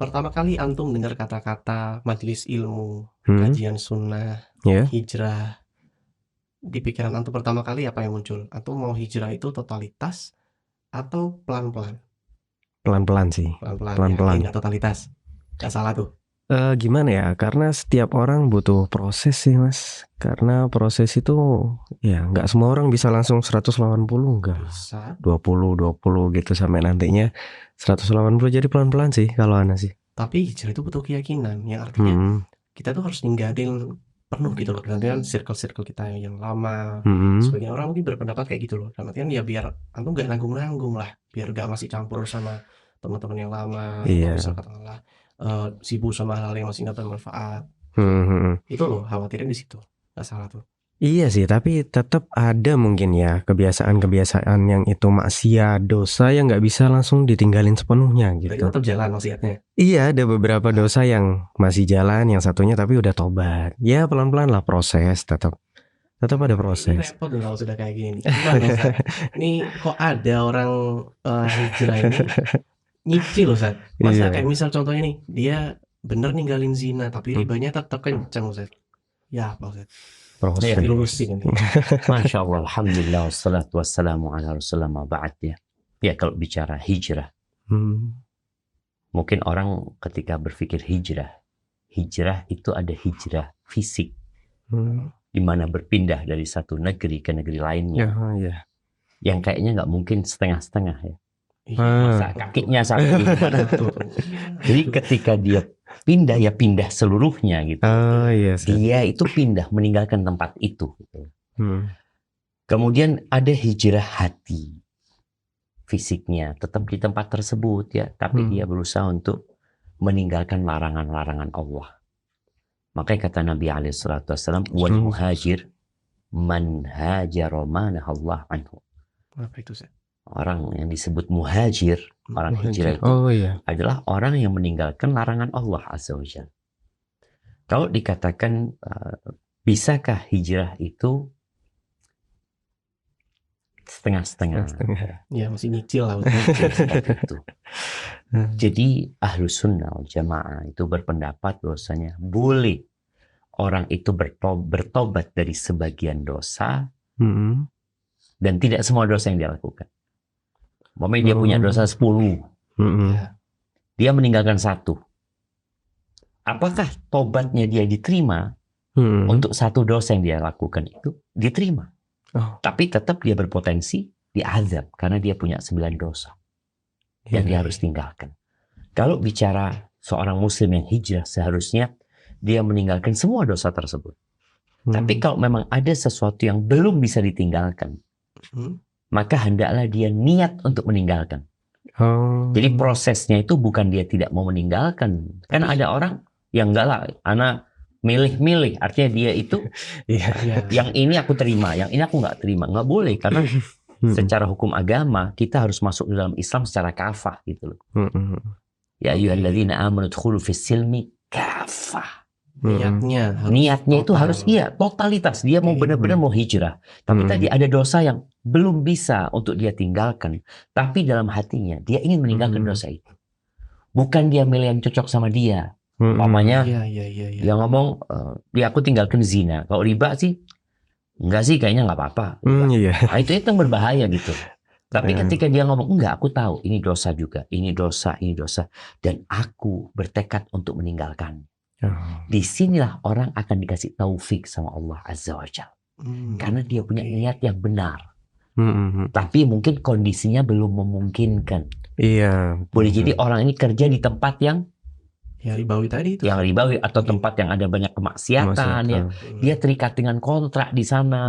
pertama kali antum dengar kata-kata majelis ilmu, Hmm, kajian sunnah, ya, hijrah, di pikiran antum pertama kali apa yang muncul? Antum mau hijrah itu totalitas atau pelan-pelan? pelan-pelan sih, Pelan-pelan, yakin pelan-pelan. nggak totalitas? Nggak salah tuh. Gimana ya? Karena setiap orang butuh proses sih, Mas. Karena proses itu ya nggak semua orang bisa langsung 180 enggak. Bisa, 20 gitu sampai nantinya 180 jadi pelan-pelan sih kalau Ana sih. tapi hijrah itu butuh keyakinan, yang artinya Hmm, kita tuh harus ninggalin penuh gitu loh, dengan circle-circle kita yang lama. hmm, Sebagian orang mungkin berpendapat kayak gitu loh, dalam artian ya biar antum nggak nanggung-nanggung lah, biar nggak masih campur sama teman-teman yang lama, atau misal iya. katakanlah sibuk sama hal yang masih nggak bermanfaat. Hmm. Itu loh khawatirnya di situ, nggak salah tuh. Iya sih, tapi tetap ada mungkin ya kebiasaan-kebiasaan yang itu maksiat, dosa yang nggak bisa langsung ditinggalin sepenuhnya Berarti gitu. tetap jalan maksiatnya. Iya, ada beberapa dosa yang masih jalan, yang satunya tapi udah tobat. Ya pelan-pelan lah proses, tetap ada Ini proses. repot dong kalau sudah kayak gini nih. Gimana Ustaz? Ini kok ada orang hijrah ini nyicil Ustaz? Masa kayak Iya, misal contohnya nih, dia bener ninggalin zina tapi hmm, ribanya tetap kencang Ustaz. Ya apa Ustaz? Ya, proses. Dilurusin nanti. Masya Allah, Alhamdulillah, wassalatu wassalamu ala rasulullah ma ba'd ya. Ya, kalau bicara hijrah, Hmm, mungkin orang ketika berpikir hijrah itu ada hijrah fisik, hmm, di mana berpindah dari satu negeri ke negeri lainnya, ya, ya. yang kayaknya nggak mungkin setengah-setengah ya. Iya, Masa kakinya satu. betul. Jadi ketika dia pindah, ya pindah seluruhnya gitu. Oh iya, Seth. Dia itu pindah, meninggalkan tempat itu. Gitu. Hmm, Kemudian ada hijrah hati. Fisiknya tetap di tempat tersebut ya, tapi dia berusaha untuk meninggalkan larangan-larangan Allah. Makanya kata Nabi SAW, wal muhajir man hajara ma nahallahu anhu. Apa itu Ustaz? Orang yang disebut muhajir, orang hijrah itu oh iya. adalah orang yang meninggalkan larangan Allah Azza wa Jalla. Kalau dikatakan bisakah hijrah itu setengah-setengah? Ya masih nyicil lah. Seperti itu. Jadi Ahlus Sunnah wal Jamaah itu berpendapat bahwasanya boleh orang itu bertobat dari sebagian dosa Hmm, dan tidak semua dosa yang dia lakukan. Umpamanya dia punya dosa 10, hmm, dia meninggalkan 1. Apakah tobatnya dia diterima untuk 1 dosa yang dia lakukan itu? Diterima. Oh. Tapi tetap dia berpotensi diazab karena dia punya 9 dosa yang dia harus tinggalkan. Kalau bicara seorang muslim yang hijrah, seharusnya dia meninggalkan semua dosa tersebut. Tapi kalau memang ada sesuatu yang belum bisa ditinggalkan, maka hendaklah dia niat untuk meninggalkan. Oh. Jadi prosesnya itu bukan dia tidak mau meninggalkan. Kan ada orang yang enggak lah, anak milih-milih, artinya dia itu yang ini aku terima, yang ini aku nggak terima. Nggak boleh, karena secara hukum agama kita harus masuk dalam Islam secara kafah gitu loh. Ya ayyuhalladzina amanu udkhulu fis silmi kafah. Niatnya itu harus totalitas. Dia mau benar-benar mau hijrah. Tapi tadi ada dosa yang belum bisa untuk dia tinggalkan. Tapi dalam hatinya dia ingin meninggalkan dosa itu. Bukan dia milih yang cocok sama dia. Umpamanya dia ngomong, ya aku tinggalkan zina. Kalau riba sih, enggak sih, kayaknya nggak apa-apa. Nah, itu yang berbahaya gitu. Tapi ketika dia ngomong, enggak, aku tahu ini dosa juga, ini dosa, dan aku bertekad untuk meninggalkan. Disinilah orang akan dikasih taufik sama Allah Azza wa Jalla. Karena dia punya niat yang benar. Tapi mungkin kondisinya belum memungkinkan. Iya. Boleh jadi orang ini kerja di tempat yang ribawi tadi itu. Yang ribawi atau tempat yang ada banyak kemaksiatan ya. Dia terikat dengan kontrak di sana.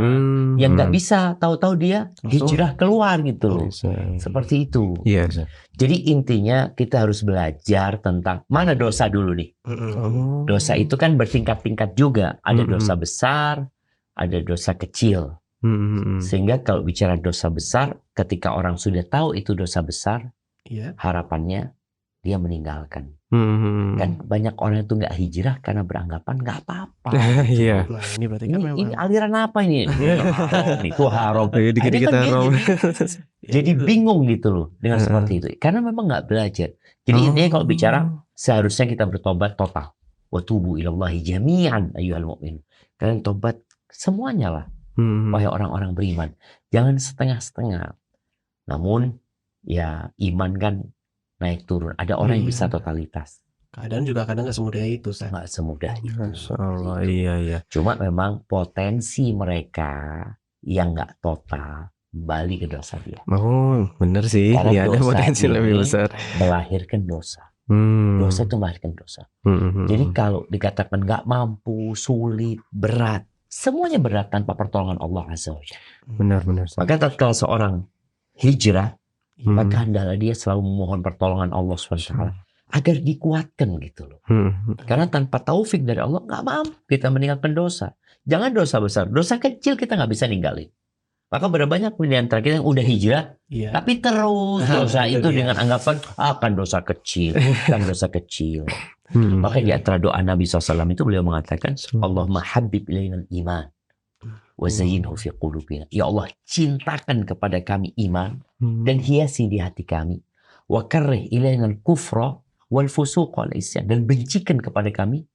Yang nggak bisa, tahu-tahu dia hijrah keluar gitu loh. Seperti itu. Jadi intinya kita harus belajar tentang mana dosa dulu nih. Dosa itu kan bertingkat-tingkat juga. Ada dosa besar, ada dosa kecil. Sehingga kalau bicara dosa besar, ketika orang sudah tahu itu dosa besar, harapannya dia meninggalkan. Kan banyak orang itu nggak hijrah karena beranggapan nggak apa-apa. Iya. Nah, ini berarti kan memang Ini aliran apa ini? Itu haram. Dikit-dikit Akhirnya kan dia haram. jadi bingung gitu loh dengan seperti itu. Karena memang nggak belajar. Jadi intinya kalau bicara seharusnya kita bertobat total. Wa tubu ilallahi jami'an ayyuhal mu'min. Kalian tobat semuanya lah. Wahai orang-orang beriman. Jangan setengah-setengah. Namun ya iman kan naik turun. Ada orang yang bisa totalitas. keadaan juga kadang nggak semudah itu, Ustaz. Nggak semudah itu. Masya Allah, iya. Cuma memang potensi mereka yang nggak total balik ke dosa dia. Oh, bener sih. Karena Iya, ada dosa potensi ini lebih besar. melahirkan dosa. Dosa itu melahirkan dosa. Jadi kalau dikatakan nggak mampu, sulit, berat, semuanya berat tanpa pertolongan Allah Azza wa Jalla. Benar. Maka tatkala seorang hijrah, Iya. maka hendaklah dia selalu memohon pertolongan Allah SWT agar dikuatkan gitu loh. Karena tanpa taufik dari Allah nggak mampu kita meninggalkan dosa. Jangan dosa besar, dosa kecil kita nggak bisa ninggalin. Maka berapa banyak di antara kita yang udah hijrah, Iya. tapi terus dosa Itu itu dia. dengan anggapan akan dosa kecil, kan dosa kecil. Maka di antara doa Nabi SAW itu beliau mengatakan, Allahumma habib ilainal iman wa zayyinhu fi qulubina. Ya Allah, cintakan kepada kami iman dan hiasi di hati kami. Wa karrih ilainal kufra wal fusuq wal isyan, dan bencikan kepada kami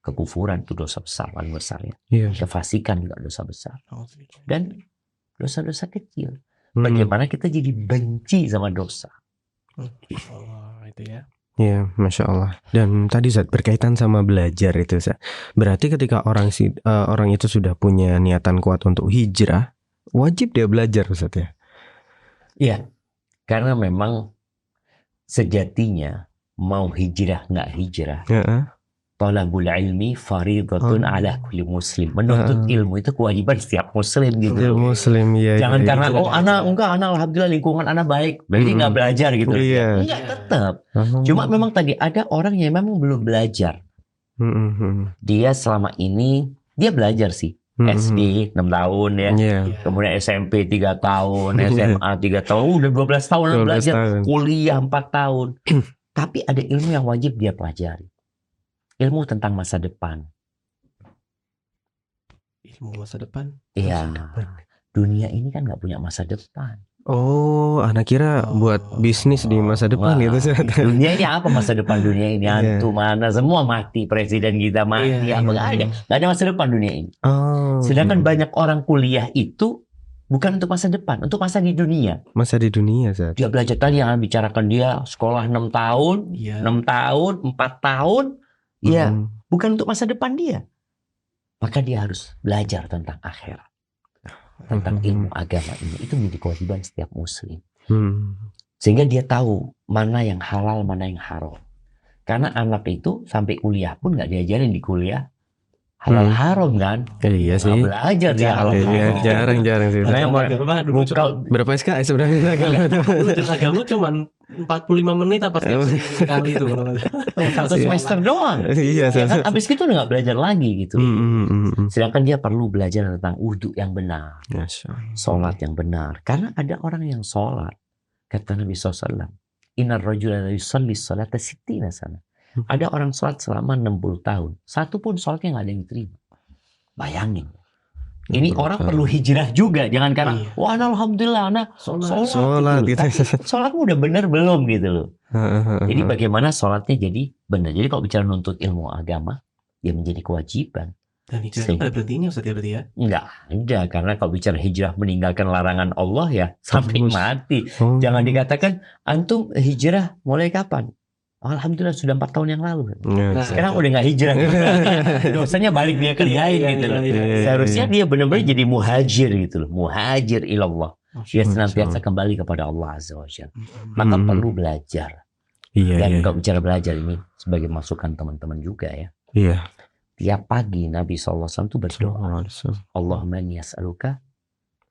kekufuran, itu dosa besar, paling besar ya. Iya. Kefasikan juga dosa besar. Alhamdulillah. Dan dosa-dosa kecil. Bagaimana kita jadi benci sama dosa? Oh, itu ya. Iya, Masya Allah. Dan tadi Zat berkaitan sama belajar itu Zat. Berarti ketika orang itu sudah punya niatan kuat untuk hijrah, wajib dia belajar Zat ya? Iya, karena memang sejatinya mau hijrah nggak hijrah, talabul ilmi faridatun ala kulli muslim. Menuntut ilmu itu kewajiban setiap muslim gitu. Muslim ya. Jangan karena iya. anak alhamdulillah lingkungan anak baik, berarti nggak belajar gitu. Iya. Enggak, tetap. Cuma memang tadi ada orang yang memang belum belajar. Dia selama ini dia belajar sih. SD 6 tahun ya. Iya. Kemudian SMP 3 tahun, SMA 3 tahun, udah 12 tahun 12 belajar. tahun. Kuliah 4 tahun. Tapi ada ilmu yang wajib dia pelajari. Ilmu tentang masa depan. Ilmu masa depan. Iya. Dunia ini kan nggak punya masa depan. Oh, anak kira buat bisnis di masa depan Wah, gitu Zat. Dunia ini apa masa depan dunia ini? Iya. Hantu mana? Semua mati. Presiden kita mati. Iya, Apa iya, nggak ada? Nggak ada masa depan dunia ini. Oh. Sedangkan banyak orang kuliah itu bukan untuk masa depan, untuk masa di dunia. Masa di dunia Zat. Dia belajar tadi yang bicarakan dia sekolah 6 tahun, Iya. 6 tahun, 4 tahun. Ya, bukan untuk masa depan dia. Maka dia harus belajar tentang akhirat. Tentang ilmu agama ini. Itu menjadi kewajiban setiap muslim. Sehingga dia tahu mana yang halal, mana yang haram. Karena anak itu sampai kuliah pun nggak diajarin di kuliah halal haram kan. Iya sih. Nggak belajar dia halal Iya, haram. jarang sih. Karena yang Buka Berapa SKS sebenarnya agama? agama cuma 45 menit apa sih sekali itu. Satu semester doang. Iya, Ya kan, abis itu udah nggak belajar lagi gitu. Hmm. Sedangkan dia perlu belajar tentang wudhu yang benar, sholat yang benar. Karena ada orang yang sholat, kata Nabi SAW, Innar rajula la yusalli sholata sittina sana. Ada orang sholat selama 60 tahun, satu pun sholatnya nggak ada yang diterima. Bayangin. Ini orang perlu hijrah juga, jangan karena Iya. wah alhamdulillah anak Sholat gitu. gitu. Tapi sholatmu udah benar belum gitu loh. Jadi bagaimana sholatnya jadi benar. Jadi kalau bicara nuntut ilmu agama, ya menjadi kewajiban. Dan hijrah itu ada berhentinya Ustaz ya berarti ya? Enggak ada, karena kalau bicara hijrah meninggalkan larangan Allah ya sampai Terus. mati. Jangan dikatakan antum hijrah mulai kapan? Alhamdulillah sudah 4 tahun yang lalu. Nah, Sekarang udah nggak hijrah. Dosanya balik dia kerjain gitu loh. Seharusnya dia benar-benar jadi muhajir gitu loh. Muhajir ilallah. Dia senantiasa kembali kepada Allah Azza wa Jalla. Maka perlu belajar. Dan kalau bicara belajar ini sebagai masukan teman-teman juga ya. Iya. Tiap pagi Nabi SAW itu berdoa. Allahumma inni as'aluka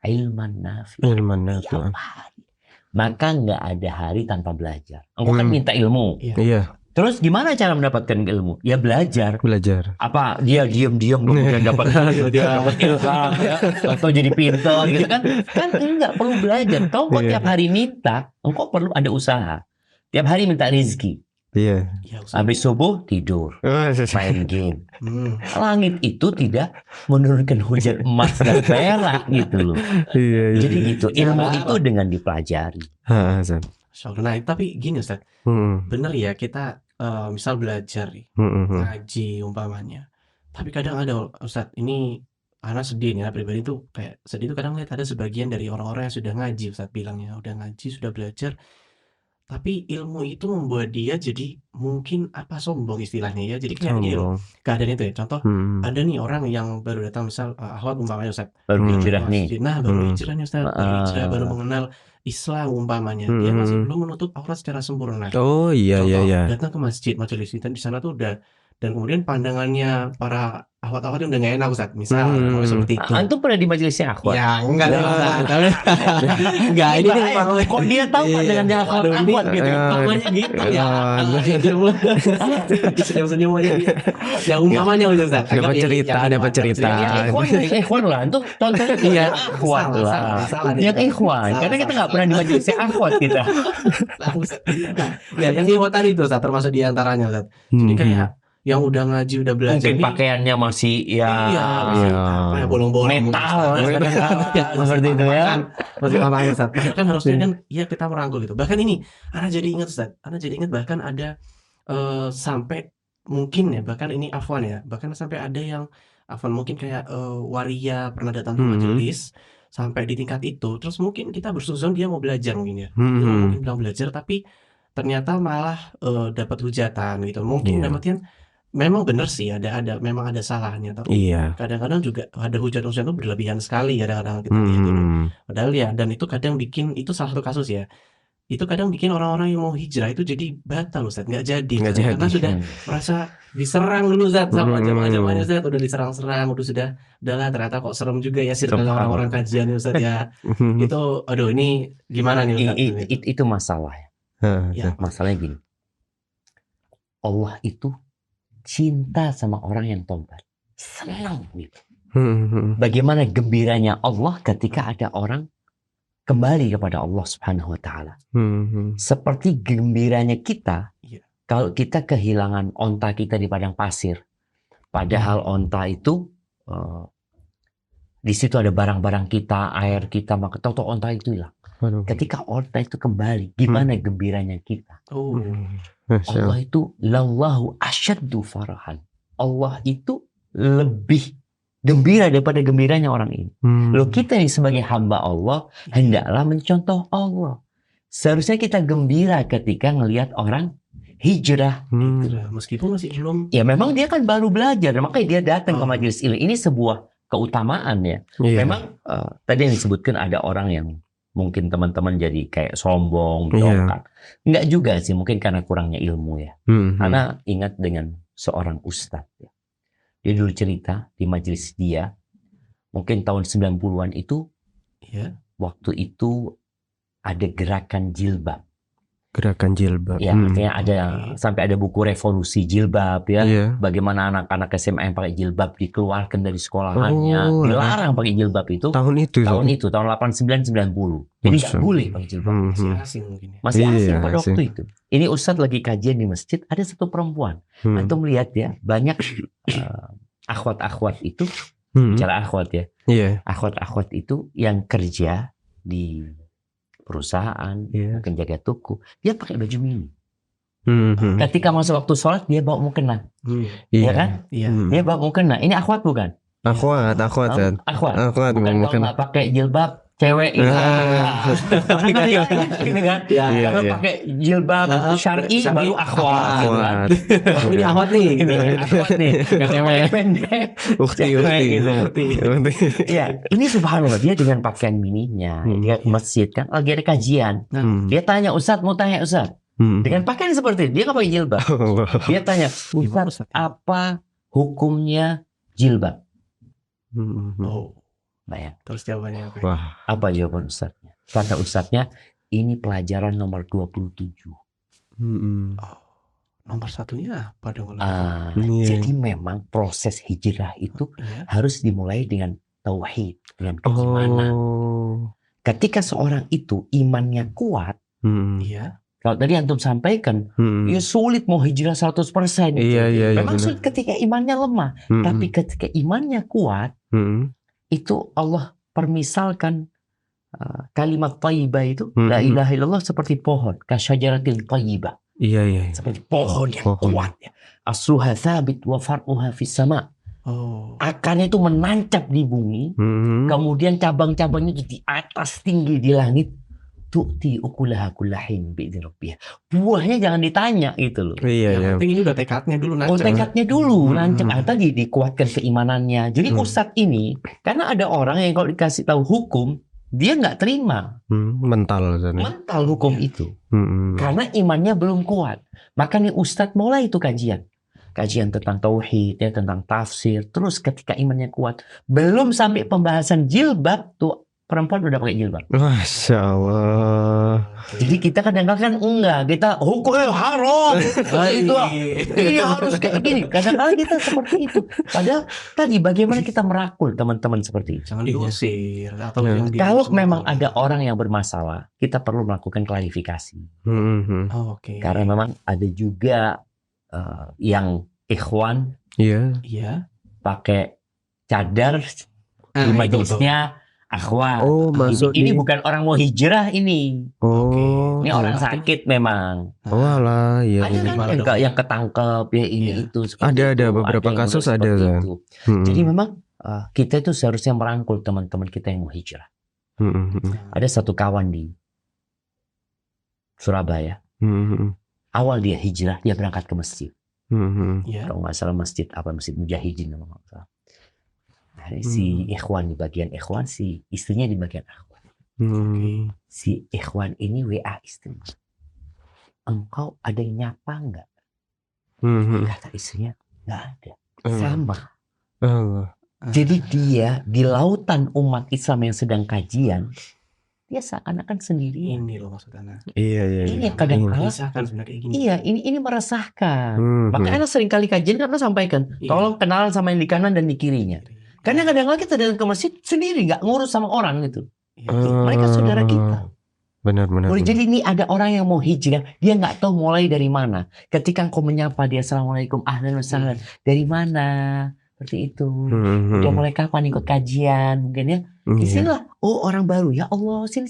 ilman nafi'. Tiap hari. Maka nggak ada hari tanpa belajar. Engkau kan minta ilmu. Iya. Terus gimana cara mendapatkan ilmu? Ya belajar. Apa dia diam-diam kemudian dapat ilham ya? Atau jadi pintar gitu kan? Kan enggak perlu belajar. Kau kok tiap hari minta, engkau perlu ada usaha. Tiap hari minta rezeki. Iya. Ya, Ustaz. Habis subuh tidur, main game. Langit itu tidak menurunkan hujan emas dan perak gitu loh. Iya. Jadi gitu, ilmu itu dengan dipelajari. Ustaz. Nah, tapi gini Ustaz, bener ya kita misal belajar ngaji umpamanya. Tapi kadang ada Ustaz, ini anak sedih nih, pribadi tuh kayak sedih tuh kadang lihat ada sebagian dari orang-orang yang sudah ngaji, Ustaz bilangnya udah ngaji, sudah belajar, tapi ilmu itu membuat dia jadi mungkin sombong istilahnya ya. Jadi kayak gini loh, keadaan itu ya. Contoh, ada nih orang yang baru datang misal akhwat umpamanya Ustaz. Baru hijrah nih. Nah, baru hijrah nih Ustaz, baru hijrah, baru mengenal Islam umpamanya. Dia masih belum menutup aurat secara sempurna. Oh iya Contoh, iya. datang ke masjid, majelis dan di sana tuh udah, dan kemudian pandangannya para akhwat-akhwat udah nggak enak Ustaz. Misal seperti itu. Antum pernah di majelisnya akhwat? Ya, enggak lah Ustaz. Enggak, ini nih kok dia tahu pandangannya akhwat gitu. Namanya gitu ya. Senyum-senyum aja dia. Ya umpamanya Ustaz. Dapat cerita. Ya ikhwan lah. Itu contohnya akhwat lah. Yang ikhwan. Karena kita nggak pernah di majelisnya akhwat kita. Ya, yang ikhwan tadi itu Ustaz, termasuk di antaranya Ustaz. Jadi kayak yang udah ngaji, udah belajar, mungkin pakaiannya masih bolong-bolong metal seperti itu ya. Masih apa Ustaz? Kan harusnya kan ya kita merangkul gitu. Bahkan ini Ana jadi ingat Ustaz. Ana jadi ingat bahkan ada sampai mungkin ya, bahkan ini afwan ya. Bahkan sampai ada yang afwan mungkin kayak waria pernah datang ke majelis sampai di tingkat itu. Terus mungkin kita bersuzon dia mau belajar mungkin ya. Dia mungkin bilang belajar tapi ternyata malah dapat hujatan gitu. Mungkin dapatin memang benar sih memang ada salahnya, tapi kadang-kadang juga ada hujat-hujat itu berlebihan sekali kadang-kadang kita lihat itu. Padahal ya, dan itu kadang bikin, itu salah satu kasus ya, itu kadang bikin orang-orang yang mau hijrah itu jadi batal Ustaz, nggak jadi karena sudah merasa diserang dulu Ustaz sama jamaah-jamaahnya Ustaz, udah diserang-serang, udahlah ternyata kok serem juga ya sih orang-orang kajian Ustaz ya. Itu aduh ini gimana nih Ustaz? Itu masalah ya. Masalahnya gini, Allah itu cinta sama orang yang tobat, senang gitu. Bagaimana gembiranya Allah ketika ada orang kembali kepada Allah Subhanahu wa taala. Seperti gembiranya kita kalau kita kehilangan onta kita di padang pasir. Padahal onta itu di situ ada barang-barang kita, air kita, maka tahu-tahu onta itu hilang. Ketika onta itu kembali, gimana gembiranya kita? Allah itu lallahu asyaddu farahan. Allah itu lebih gembira daripada gembiranya orang ini. Loh, kita ini sebagai hamba Allah hendaklah mencontoh Allah. Seharusnya kita gembira ketika ngelihat orang hijrah. Meskipun masih belum. Ya memang dia kan baru belajar, makanya dia datang ke majelis ilmu. Ini sebuah keutamaan ya. Memang tadi yang disebutkan ada orang yang mungkin teman-teman jadi kayak sombong, dongkak. Enggak juga sih, mungkin karena kurangnya ilmu ya. Karena ingat dengan seorang ustadz ya. Dia dulu cerita di majelis dia, mungkin tahun 90-an itu, waktu itu ada gerakan jilbab. Gerakan jilbab. Ya, artinya ada sampai ada buku revolusi jilbab ya. Bagaimana anak-anak SMA yang pakai jilbab dikeluarkan dari sekolahannya, dilarang pakai jilbab itu. Tahun 89 90. Jadi nggak boleh pakai jilbab. Masih asing mungkin ya. Masih asing pada waktu itu. Ini ustadz lagi kajian di masjid, ada satu perempuan. Antum melihat ya, banyak akhwat-akhwat itu, bicara akhwat ya. Akhwat-akhwat itu yang kerja di perusahaan, mungkin jaga toko, dia pakai baju mini. Ketika masuk waktu sholat dia bawa mukena, ya kan? Dia bawa mukena. Ini akhwat bukan? Akhwat. Bukan kalau nggak pakai jilbab cewek ini. Ini kan? Kalau pakai jilbab syar'i baru akhwat. Ini akhwat nih. Cewek pendek. Ukti. Ya, ini subhanallah, dia dengan pakaian mininya, dia ke masjid kan, lagi ada kajian. Dia tanya, Ustadz mau tanya Ustadz, dengan pakaian seperti itu, dia nggak pakai jilbab. Dia tanya, Ustadz apa hukumnya jilbab? Bayang. Terus jawabannya apa? Apa jawaban ustadznya? Kata ustadznya, ini pelajaran nomor 27. Nomor satunya apa dong? Jadi memang proses hijrah itu harus dimulai dengan tauhid, dengan keimanan. Ketika seorang itu imannya kuat, Kalau tadi antum sampaikan, ya sulit mau hijrah 100%. Iya, Memang benar. sulit ketika imannya lemah. Tapi ketika imannya kuat, itu Allah permisalkan kalimat thayyibah itu, la ilaha illallah seperti pohon, kasyajaratil thayyibah. Iya. Seperti pohon yang kuat. Ya. Asluha thabit wa far'uha fis sama. Akarnya itu menancap di bumi, kemudian cabang-cabangnya itu di atas tinggi di langit. Tu'ti ukulaha kullahin bi'idzni rabbih. Buahnya jangan ditanya gitu loh. Iya. Ini udah tekadnya dulu nancep. Tekadnya dulu nancep. Tadi dikuatkan keimanannya. Jadi ustadz ini, karena ada orang yang kalau dikasih tahu hukum, dia nggak terima. Mental hukum itu. Karena imannya belum kuat. Maka nih ustadz mulai itu kajian tentang tauhid, ya, tentang tafsir. Terus ketika imannya kuat, belum sampai pembahasan jilbab tuh perempuan udah pakai jilbab. Masya Allah. Jadi kita kadang-kadang enggak, kita hukumnya haram. Itu ini harus kayak gini. Kadang-kadang kita seperti itu. Padahal tadi bagaimana kita merakul teman-teman seperti itu. Jangan diusir atau kalau memang ada orang yang bermasalah, kita perlu melakukan klarifikasi. Karena memang ada juga yang ikhwan pakai cadar di majelisnya akhwat. Ini bukan orang mau hijrah ini. Ini orang sakit memang. Ada yang ketangkep ya ini itu. Ada beberapa kasus ada. Jadi memang kita itu seharusnya merangkul teman-teman kita yang mau hijrah. Ada satu kawan di Surabaya. Awal dia hijrah, dia berangkat ke masjid. Kalau nggak salah masjid Mujahidin nama nggak salah. Si ikhwan di bagian ikhwan, si istrinya di bagian akhwat. Si ikhwan ini WA istri, engkau ada yang nyapa nggak? Kata istrinya nggak ada. Sama. Jadi dia di lautan umat Islam yang sedang kajian, dia seakan-akan sendirian. Ini loh maksudnya. Iya. Ini kadang-kadang. Iya, ini meresahkan. Makanya sering kali kajian kan sampaikan, tolong kenalan sama yang di kanan dan di kirinya. Karena kadang-kadang kita datang ke masjid sendiri, nggak ngurus sama orang gitu. Mereka saudara kita. Benar. Jadi ini ada orang yang mau hijrah, dia nggak tahu mulai dari mana. Ketika engkau menyapa dia, assalamualaikum, ahlan wa sahlan, dari mana? Seperti itu. Udah mulai kapan ikut kajian? Mungkin ya. Disinilah, orang baru. Ya Allah, sini.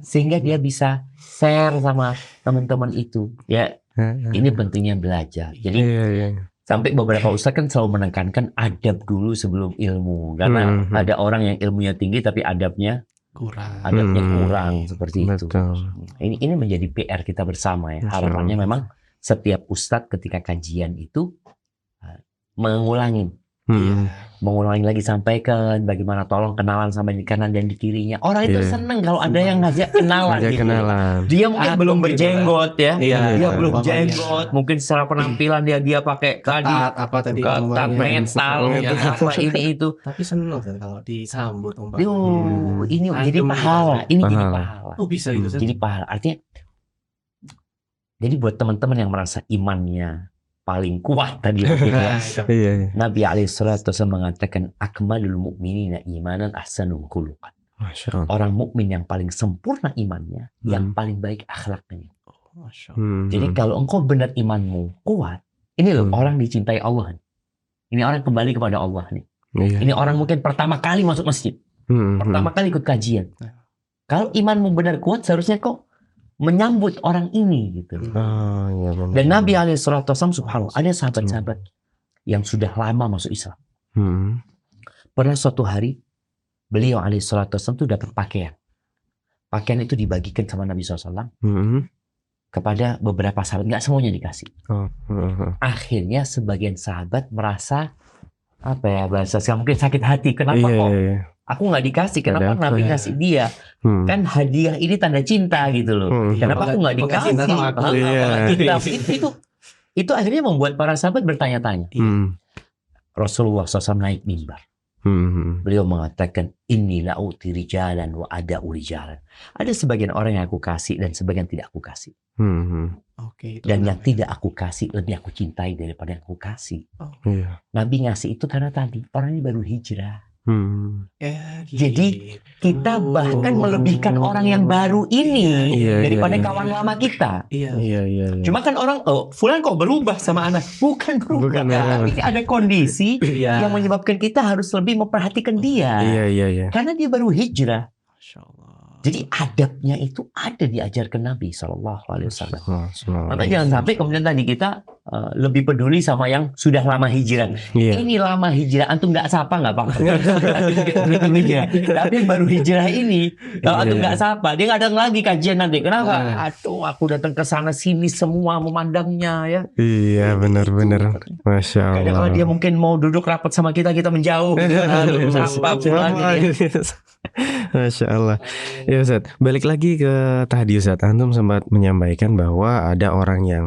Sehingga dia bisa share sama teman-teman itu. Ya, ini pentingnya belajar. Jadi sampai beberapa ustadz kan selalu menekankan adab dulu sebelum ilmu. Karena ada orang yang ilmunya tinggi tapi adabnya kurang seperti itu. Ini menjadi PR kita bersama ya. Harapannya memang setiap ustadz ketika kajian itu mengulangi lagi, sampaikan bagaimana tolong kenalan sama di kanan dan di kirinya. Orang itu seneng kalau ada yang ngajak kenalan. Dia mungkin belum berjenggot ya. Dia belum jenggot. Mungkin secara penampilan dia pakai ketat mental apa ini itu. Tapi seneng kalau disambut. Ini jadi pahala. Ini jadi pahala. Bisa gitu. Jadi pahala. Artinya jadi buat teman-teman yang merasa imannya paling kuat tadi Nabi SAW mengatakan akmalul mu'minina imanan ahsanum khuluqan. Orang mukmin yang paling sempurna imannya, yang paling baik akhlaknya. Jadi kalau engkau benar imanmu kuat, ini loh orang dicintai Allah. Ini orang kembali kepada Allah nih. Ini orang mungkin pertama kali masuk masjid, pertama kali ikut kajian. Kalau imanmu benar kuat, seharusnya kau menyambut orang ini gitu. Dan Nabi SAW subhanallah, ada sahabat-sahabat yang sudah lama masuk Islam. Pernah suatu hari beliau SAW itu dapat pakaian. Pakaian itu dibagikan sama Nabi SAW kepada beberapa sahabat, nggak semuanya dikasih. Akhirnya sebagian sahabat merasa bahasa mungkin sakit hati. Kenapa kok aku nggak dikasih? Kenapa Nabi kasih dia? Kan hadiah ini tanda cinta gitu loh. Kenapa aku nggak dikasih? Itu akhirnya membuat para sahabat bertanya-tanya. Rasulullah SAW naik mimbar. Beliau mengatakan, inilah uti rijalan wa ada rijalan. Ada sebagian orang yang aku kasih dan sebagian tidak aku kasih. Dan yang tidak aku kasih lebih aku cintai daripada yang aku kasih. Nabi ngasih itu karena tadi orang ini baru hijrah. Ya, Jadi kita gitu. bahkan melebihkan orang yang baru ini Iya, daripada iya, iya. kawan lama kita. Iya. Iya. Cuma kan orang, oh Fulan kok berubah sama anak? Bukan berubah. Bukan, memang. Tapi ada kondisi Iya. yang menyebabkan kita harus lebih memperhatikan dia. Iya. Karena dia baru hijrah. Masya Allah. Jadi adabnya itu ada diajarkan Nabi SAW. Subhanallah. Maka jangan sampai kemudian tadi kita lebih peduli sama yang sudah lama hijrah. Iya. Ini lama hijrah, antum nggak sapa nggak apa-apa. Belum hijrah. Tapi yang baru hijrah ini, kalau antum nggak sapa, dia nggak datang lagi kajian nanti. Kenapa? Aduh, aku datang ke sana sini semua memandangnya ya. Iya, benar-benar. Masya Kadang kalau Allah. dia mungkin mau duduk rapat sama kita menjauh. Sapa Fulan gitu ya. Masya Allah. Ya Ustaz, balik lagi ke tadi Ustaz, antum sempat menyampaikan bahwa ada orang yang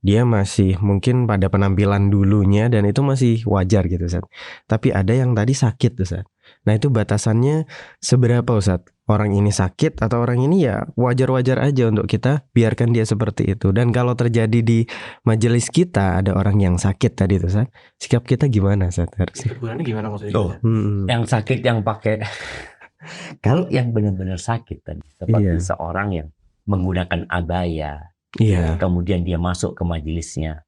dia masih mungkin pada penampilan dulunya dan itu masih wajar gitu Ustaz. Tapi ada yang tadi sakit Ustaz. Nah itu batasannya seberapa Ustaz? Orang ini sakit atau orang ini ya wajar-wajar aja untuk kita biarkan dia seperti itu. Dan kalau terjadi di majelis kita ada orang yang sakit tadi tuh Ustaz, sikap kita gimana Ustaz? Harusnya? Tegurannya gimana maksudnya? Tuh. Yang sakit yang pakai kalau yang benar-benar sakit tadi seperti Iya. seorang yang menggunakan abaya, Iya. kemudian dia masuk ke majelisnya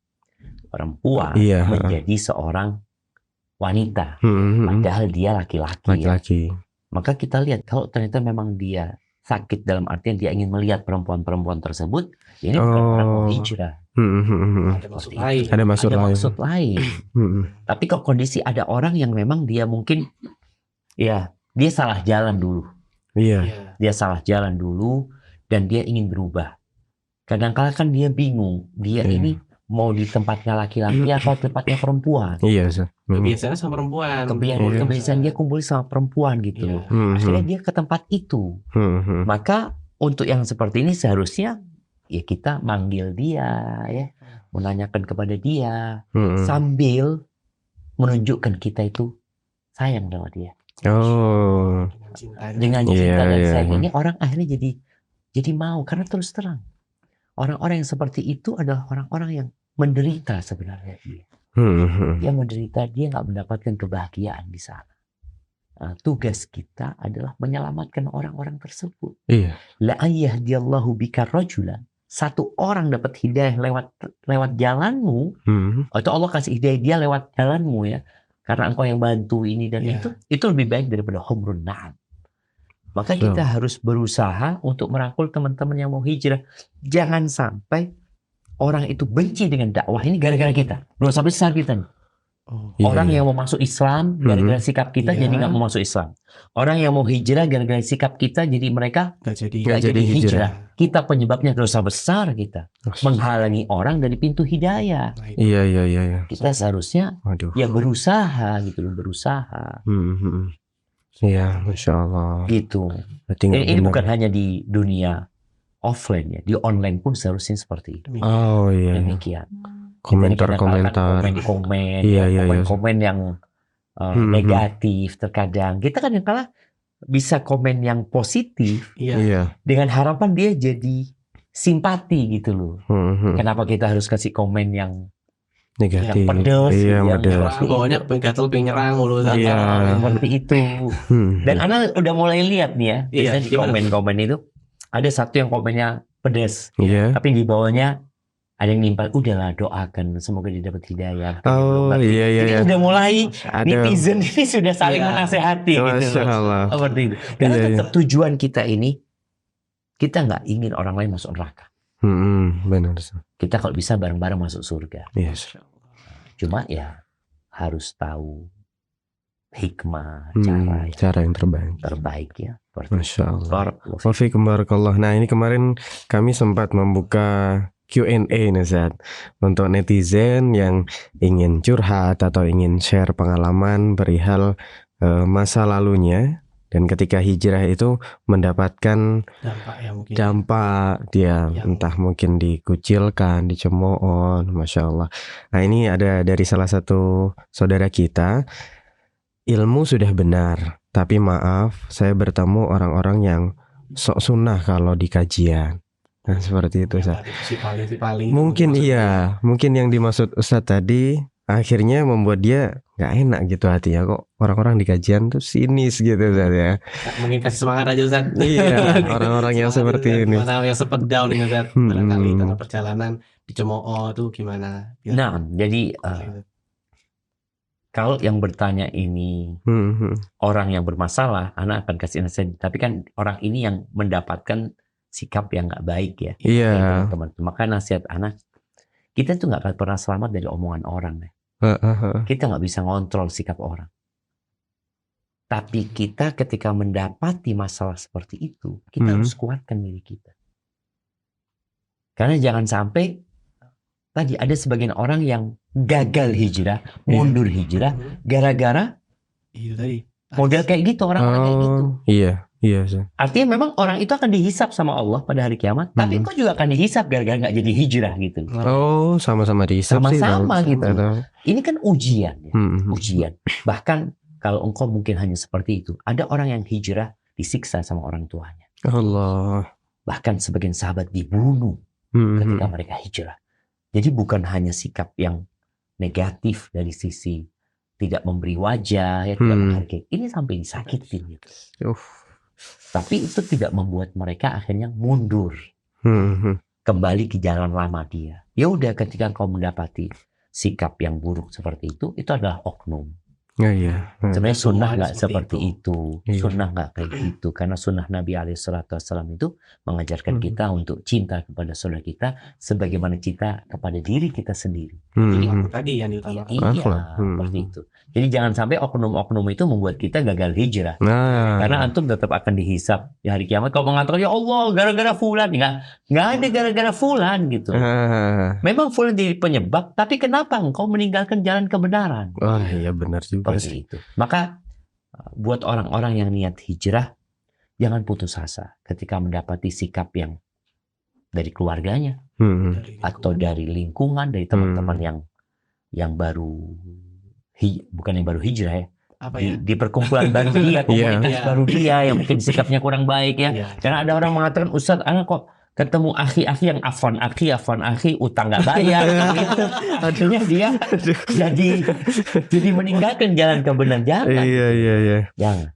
perempuan Iya. menjadi seorang wanita, padahal dia laki-laki. Ya. Laki-laki. Maka kita lihat kalau ternyata memang dia sakit dalam artian dia ingin melihat perempuan-perempuan tersebut, ya ini bukan orang mau hijrah. Ada maksud lain. Ada maksud Ada lain. maksud lain. Tapi kalau kondisi ada orang yang memang dia mungkin ya dia salah jalan dulu. Iya. Iya. Dia salah jalan dulu dan dia ingin berubah. Kadang-kala kan dia bingung, dia Iya. ini mau di tempatnya laki-laki atau tempatnya perempuan. Iya Ustaz. Biasanya sama perempuan. Kebiasaan dia kumpul sama perempuan gitu loh. Akhirnya dia ke tempat itu. Maka untuk yang seperti ini seharusnya ya kita manggil dia ya, menanyakan kepada dia sambil menunjukkan kita itu sayang sama dia. Oh. Dengan cinta Iya, dan iya. sayang ini orang akhirnya jadi mau karena terus terang orang-orang yang seperti itu adalah orang-orang yang menderita sebenarnya dia. Dia menderita, dia nggak mendapatkan kebahagiaan di sana. Nah, tugas kita adalah menyelamatkan orang-orang tersebut. Iya. La ayyahdiyallahu bika rajulan. Satu orang dapat hidayah lewat jalanmu, atau Allah kasih hidayah dia lewat jalanmu ya. Karena engkau yang bantu ini dan itu lebih baik daripada humrun na'am. Maka kita harus berusaha untuk merangkul teman-teman yang mau hijrah. Jangan sampai orang itu benci dengan dakwah ini gara-gara kita. Dosa besar kita nih. Orang yang mau masuk Islam gara-gara sikap kita jadi nggak mau masuk Islam. Orang yang mau hijrah gara-gara sikap kita jadi mereka Nggak jadi hijrah. Kita penyebabnya dosa besar kita. Menghalangi orang dari pintu hidayah. Iya. Kita seharusnya Waduh. ya berusaha gitu loh, berusaha. Iya, Masya Allah. Gitu. Berarti nggak Ini benar. bukan hanya di dunia offline ya, di online pun seharusnya seperti itu. Oh iya. Demikian. Komentar-komentar. Komen-komen, Iya. komen-komen yang negatif terkadang. Kita kadang-kala bisa komen yang positif Iya. dengan harapan dia jadi simpati gitu loh. Kenapa kita harus kasih komen yang Negatif. pedes, Iya, yang pedes. Bawahnya gatel pengen nyerang mulu. Iya. seperti itu. Dan Ana udah mulai lihat nih ya, biasanya di komen-komen itu ada satu yang komennya pedes, Iya. tapi di bawahnya ada yang nimpal, udahlah doakan semoga dia dapat hidayah. Oh iya. Jadi udah mulai Ada. netizen ini sudah saling menasehati gitu. Masya Allah. Seperti itu. Karena Iya. tetap tujuan kita ini, kita nggak ingin orang lain masuk neraka. Benar. Kita kalau bisa bareng-bareng masuk surga. Yes. Cuma ya harus tahu hikmah, Cara yang terbaik ya. Masya Allah. Wafikum barakallah. Nah ini kemarin kami sempat membuka Q&A nih Zat, untuk netizen yang ingin curhat atau ingin share pengalaman perihal masa lalunya dan ketika hijrah itu mendapatkan dampak dia entah mungkin dikucilkan, dicemooh, Masya Allah. Nah ini ada dari salah satu saudara kita, ilmu sudah benar tapi maaf saya bertemu orang-orang yang sok sunnah kalau di kajian. Nah seperti itu Ustaz. Mungkin iya, mungkin yang dimaksud Ustaz tadi akhirnya membuat dia nggak enak gitu hatinya, kok orang-orang di kajian tuh sinis gitu Ustaz ya. Mungkin kasih semangat aja Ustaz. Iya, orang-orang yang Semangat seperti Ustaz. ini. Gimana yang sempat down nih Ustaz, barangkali Hmm. tengah perjalanan dicemooh tuh gimana? Biar Nah, jadi gitu. kalau yang bertanya ini Hmm. orang yang bermasalah, anak akan kasih nasihat. Tapi kan orang ini yang mendapatkan sikap yang nggak baik ya. Iya. Ya, teman-teman. Maka nasihat anak, kita tuh nggak akan pernah selamat dari omongan orang. Ya. Kita nggak bisa ngontrol sikap orang. Tapi kita ketika mendapati masalah seperti itu, kita harus kuatkan diri kita. Karena jangan sampai tadi ada sebagian orang yang gagal hijrah, mundur hijrah, gara-gara Itu tadi. model kayak gitu, orang-orang kayak gitu. Iya sih. Artinya memang orang itu akan dihisap sama Allah pada hari kiamat, tapi kau juga akan dihisap gara-gara nggak jadi hijrah gitu. Oh, sama-sama dihisap sih. Sama-sama gitu. Ini kan ujian, ya. Hmm. Ujian. Bahkan kalau engkau mungkin hanya seperti itu, ada orang yang hijrah disiksa sama orang tuanya. Allah. Bahkan sebagian sahabat dibunuh ketika mereka hijrah. Jadi bukan hanya sikap yang negatif dari sisi tidak memberi wajah, ya tidak menghargai. Ini sampai disakitin gitu. Tapi itu tidak membuat mereka akhirnya mundur. Kembali ke jalan lama dia. Ya udah, ketika kau mendapati sikap yang buruk seperti itu adalah oknum. Iya. Sebenarnya sunnah nggak seperti itu. itu. Sunnah nggak kayak gitu. Karena sunnah Nabi SAW itu mengajarkan kita untuk cinta kepada saudara kita sebagaimana cinta kepada diri kita sendiri. Jadi tadi yang diutamakan. Iya, seperti itu. Jadi jangan sampai oknum-oknum itu membuat kita gagal hijrah. Karena antum tetap akan dihisap di hari kiamat. Kau mengatakan, ya Allah, gara-gara fulan. Nggak ada gara-gara fulan gitu. Memang fulan jadi penyebab, tapi kenapa engkau meninggalkan jalan kebenaran? Wah, iya benar juga sih. Itu. Maka buat orang-orang yang niat hijrah, jangan putus asa ketika mendapati sikap yang dari keluarganya, atau dari lingkungan, dari teman-teman yang baru bukan yang baru hijrah ya. Di perkumpulan baru dia, komunitas baru dia yang mungkin sikapnya kurang baik ya. Karena ada orang mengatakan, Ustadz, anak kok ketemu akhi-akhi yang afwan akhi, utang nggak bayar. Gitu. Artinya dia jadi meninggalkan jalan kebenaran. Jangan. Iya. Jangan.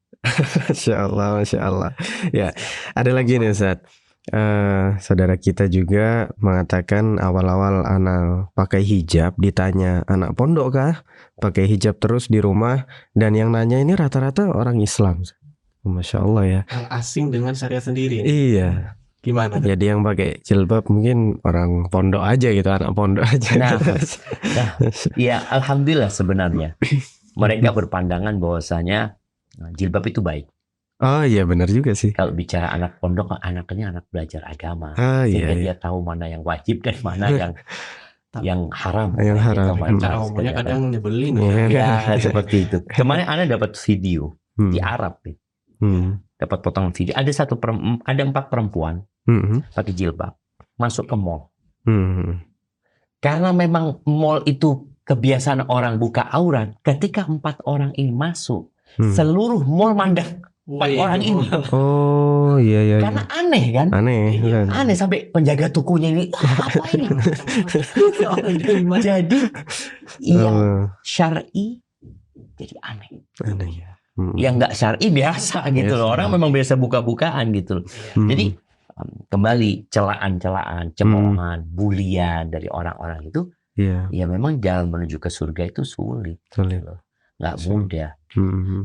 Masya Allah. Ya, ada lagi nih Ustaz. Saudara kita juga mengatakan awal-awal anak pakai hijab, ditanya anak pondok kah? Pakai hijab terus di rumah, dan yang nanya ini rata-rata orang Islam. Masya Allah ya. Yang asing dengan syariat sendiri. Iya. Gimana? Jadi yang pakai jilbab mungkin orang pondok aja gitu, anak pondok aja. Nah, ya alhamdulillah sebenarnya mereka berpandangan bahwasanya jilbab itu baik. Oh iya benar juga sih. Kalau bicara anak pondok, anaknya anak belajar agama, sehingga dia tahu mana yang wajib dan mana yang haram. Yang haram. Omongnya kadang nyebelin. Ya seperti itu. Kemarin Ana dapat video di Arab, dapat potongan video. Ada 4 perempuan pakai jilbab masuk ke mall. Karena memang mall itu kebiasaan orang buka aurat. Ketika 4 orang ini masuk, seluruh mall mandang 4 orang ini. Oh iya. Karena aneh kan? Aneh sampai penjaga tokonya ini apa ini? Jadi yang syar'i jadi aneh. Yang nggak syar'i biasa gitu loh. Orang memang biasa buka-bukaan gitu loh. Jadi kembali celaan-celaan, cemoohan, bulian dari orang-orang itu, ya memang jalan menuju ke surga itu sulit. Nggak mudah.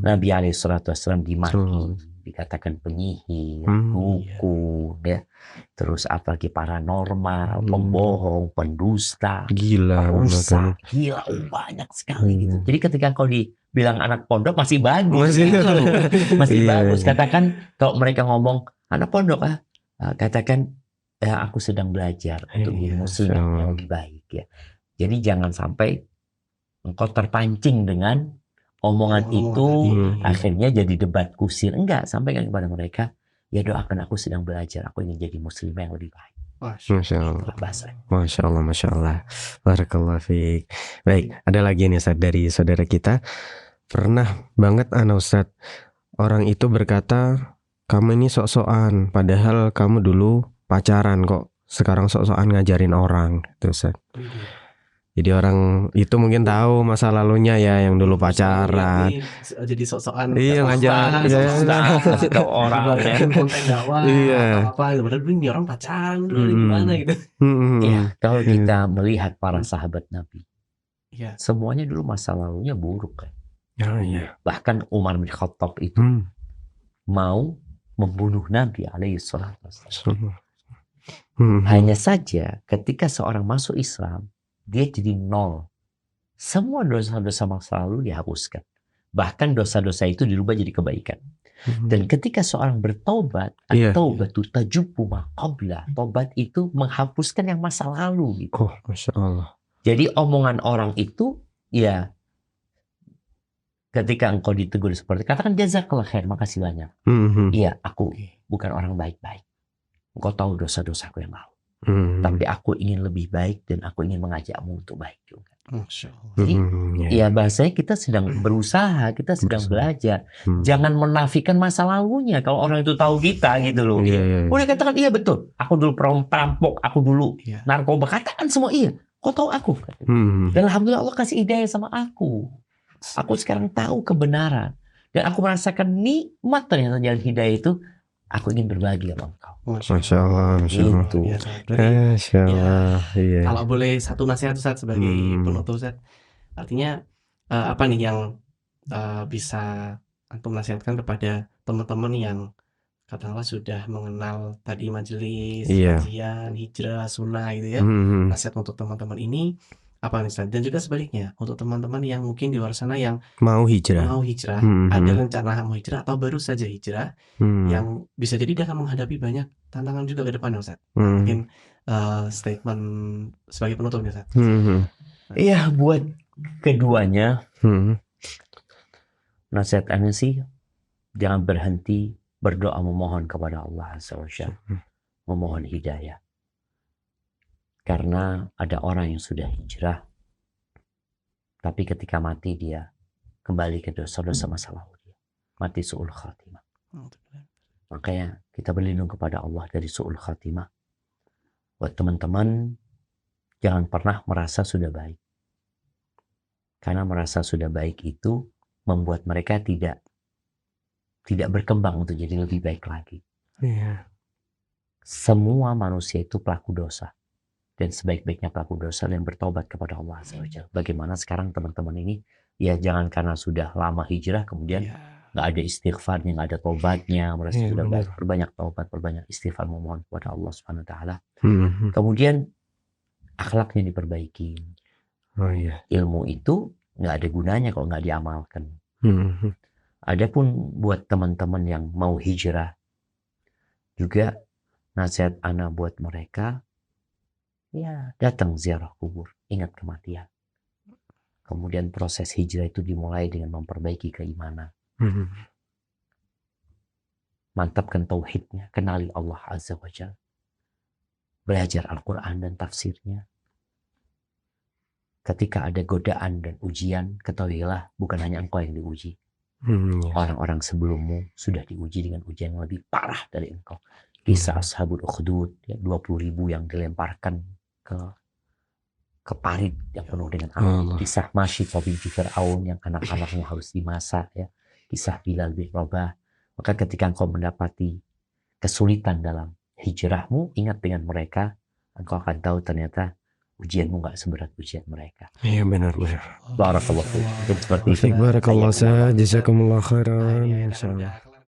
Nabi SAW dimaki, dikatakan penyihir, dukun, ya. Terus apalagi paranormal, pembohong, pendusta, perusak, gila banyak sekali gitu. Jadi ketika kau dibilang anak pondok masih bagus, masih bagus. Katakan kalau mereka ngomong anak pondok katakan ya aku sedang belajar untuk muslim yang lebih baik ya. Jadi jangan sampai engkau terpancing dengan omongan itu, akhirnya jadi debat kusir. Enggak, sampaikan kepada mereka, ya doakan aku sedang belajar, aku ingin jadi muslim yang lebih baik. Masya Allah. Barakallahu fiik. Baik, ada lagi nih Ustaz dari saudara kita. Pernah banget Ustaz, orang itu berkata, kamu ini sok-sokan, padahal kamu dulu pacaran kok, sekarang sok-sokan ngajarin orang, gitu Ustaz. Jadi orang itu mungkin tahu masa lalunya ya, yang dulu pacaran. Jadi sok-sokan Iya, ngajak kasih tahu orang ya. bikin konten dakwah Iya. atau apa gitu. Padahal ini orang pacaran dulu gimana gitu. Ya, kalau kita melihat para sahabat Nabi, Iya. semuanya dulu masa lalunya buruk kan. Iya. Bahkan Umar bin Khattab itu mau membunuh Nabi alaihi salatu wassalam. Hanya saja ketika seorang masuk Islam, dia jadi nol. Semua dosa-dosa masa lalu dihapuskan. Bahkan dosa-dosa itu dirubah jadi kebaikan. Dan ketika seorang bertobat, at-taubatu tajubbu ma qabla. Tobat itu menghapuskan yang masa lalu gitu. Oh, Masya Allah. Jadi omongan orang itu, ya ketika engkau ditegur seperti, katakan jazakallah khair, makasih banyak. Iya, aku bukan orang baik-baik. Engkau tahu dosa-dosaku yang lalu. Tapi aku ingin lebih baik dan aku ingin mengajakmu untuk baik juga. Jadi ya bahasanya kita sedang berusaha, kita sedang belajar. Jangan menafikan masa lalunya kalau orang itu tahu kita gitu loh. Boleh katakan iya betul. Aku dulu perampok, aku dulu narkoba. Katakan semua iya. Kau tahu aku. Dan alhamdulillah Allah kasih hidayah sama aku. Aku sekarang tahu kebenaran dan aku merasakan nikmat ternyata jalan hidayah itu. Aku ingin berbagi sama engkau. Masya Allah, Masya Allah. Itu. Masya Allah. Iya. Kalau boleh satu nasihat Ustaz sebagai penutup Ustaz, artinya apa nih yang bisa antum nasihatkan kepada teman-teman yang katakanlah sudah mengenal tadi majelis, kajian, hijrah, sunnah gitu ya. Nasihat untuk teman-teman ini apa nih Ustaz? Dan juga sebaliknya untuk teman-teman yang mungkin di luar sana yang mau hijrah, ada rencana mau hijrah atau baru saja hijrah, yang bisa jadi dia akan menghadapi banyak tantangan juga ke depan Ustaz. Mungkin statement sebagai penutup nih Ustaz. Iya, buat keduanya nasihat aneh sih, jangan berhenti berdoa memohon kepada Allah Azza wa Jalla, memohon hidayah. Karena ada orang yang sudah hijrah, tapi ketika mati dia kembali ke dosa-dosa masa lalu dia. Mati su'ul khatimah. Makanya kita berlindung kepada Allah dari su'ul khatimah. Buat teman-teman, jangan pernah merasa sudah baik. Karena merasa sudah baik itu membuat mereka tidak berkembang untuk jadi lebih baik lagi. Semua manusia itu pelaku dosa. Dan sebaik-baiknya pelaku dosa yang bertobat kepada Allah Azza wa Jalla. Bagaimana sekarang teman-teman ini, ya jangan karena sudah lama hijrah kemudian nggak ada istighfarnya, nggak ada tobatnya, merasa sudah baik. Perbanyak tobat, perbanyak istighfar, memohon kepada Allah Subhanahu wa Ta'ala. Kemudian akhlaknya diperbaiki. Ilmu itu nggak ada gunanya kalau nggak diamalkan. Adapun buat teman-teman yang mau hijrah, juga nasihat ana buat mereka, ya datang ziarah kubur, ingat kematian. Kemudian proses hijrah itu dimulai dengan memperbaiki keimanan. Mantapkan tauhidnya, kenali Allah Azza wa Jalla. Belajar Al-Quran dan tafsirnya. Ketika ada godaan dan ujian, ketahuilah bukan hanya engkau yang diuji. Orang-orang sebelummu sudah diuji dengan ujian yang lebih parah dari engkau. Kisah Ashabul Ukhdud, 20.000 yang dilemparkan ke parit yang penuh dengan api. Kisah Masyid binti Fir'aun yang anak-anaknya harus dimasak. Ya. Kisah Bilal bin Rabah. Maka ketika engkau mendapati kesulitan dalam hijrahmu, ingat dengan mereka, engkau akan tahu ternyata ujianmu nggak seberat ujian mereka. Iya benar. Barakallahu fiik. Seperti itu. Barakallahu, jazakumullah khairan.